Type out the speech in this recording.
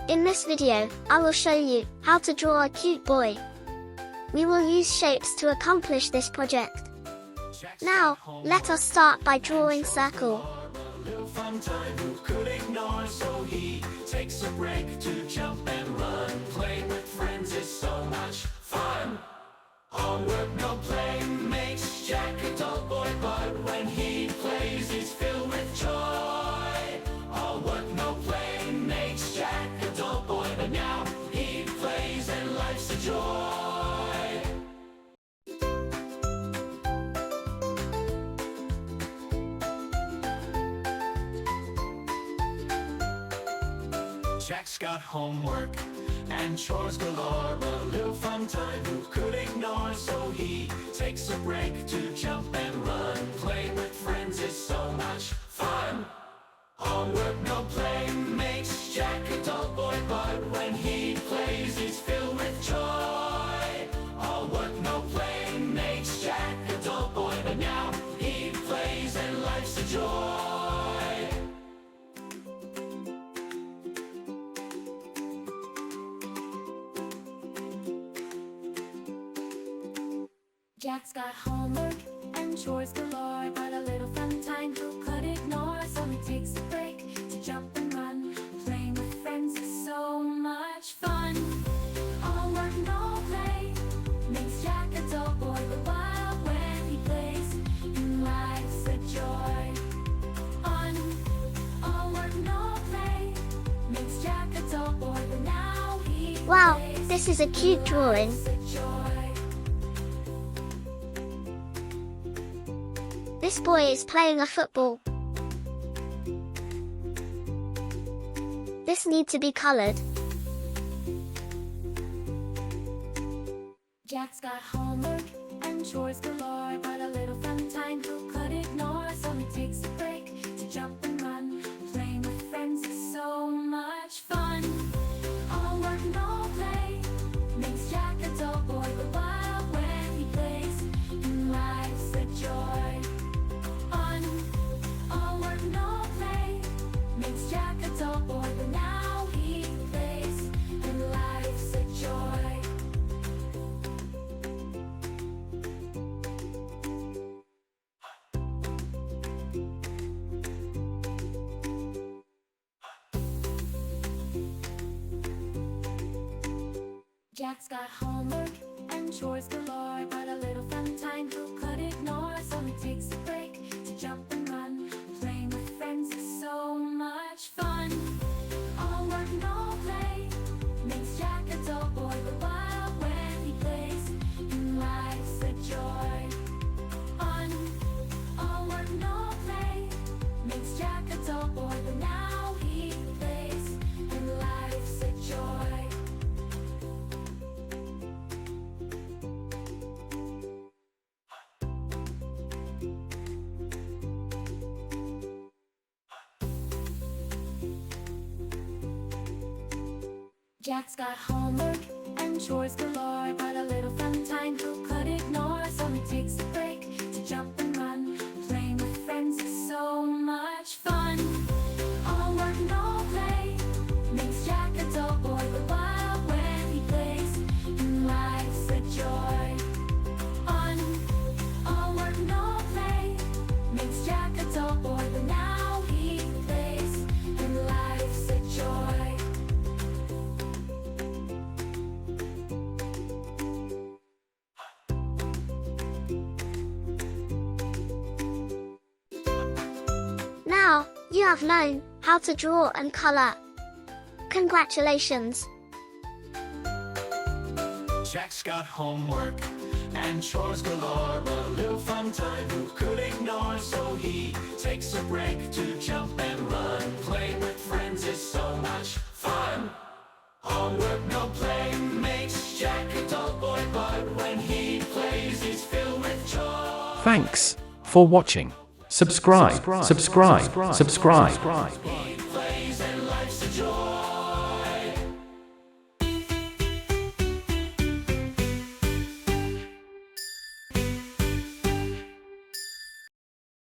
In this video, I will show you how to draw a cute boy. We will use shapes to accomplish this project. Now, let us start by drawing circle. Fun time who could ignore, so he takes a break to jump and run. Playing with friends is so much fun. All work, no play makes Jack a dull boy, but when he plays he's filled with joy. All work, no play makes Jack a dull boy, but now he plays and life's a joy. Jack's got homework and chores galore, a little fun time who could ignore, so he takes a break to jump and run. Playing with friends is so much fun. All work, no play makes Jack a dull boy, but when he plays he's filled with joy. All work, no play makes Jack a dull boy, but now he plays and life's a joy. Jack's got homework and chores galore, but a little fun time who could ignore, so he takes a break to jump and run. Playing with friends is so much fun. All work, no play makes Jack a dull boy, but wild when he plays, and life's a joy. All work, no play makes Jack a dull boy, but now he Wow, plays, this is a cute drawing. life's a joy. This boy is playing a football. This needs to be colored. Jack's got homework and chores galore, but a little fun time who could ignore, so he takes a break to jump and run. Playing with friends is so much fun. All work, no play makes Jack a dull boy, but wild when he plays, and life's a joy. All work, no play makes Jack a dull boy, but now he plays, and life's a joy. Jack's got homework and chores galore, but a little fun time who could ignore, so he takes a break to jump and run. Playing with friends is so much fun. All work, no play makes Jack a dull boy, but wild when he plays, and life's a joy. All work, no play makes Jack a dull boy, but now he plays, and life's a joy. Jack's got homework and chores galore, but a little fun time who could ignore, so he takes a break to jump and run. Playing with friends is so much fun. All work, no play makes Jack a dull boy, but wild when he plays, and life's a joy. All work, no play makes Jack a dull boy, but now he plays, and life's a joy. Now, you have known how to draw and color. Congratulations! Jack's got homework and chores galore, but a little fun time who could ignore, so he takes a break to jump and run. Playing with friends is so much fun. All work, no play makes Jack a dull boy, but when he plays he's filled with joy. Thanks for watching. Subscribe. He plays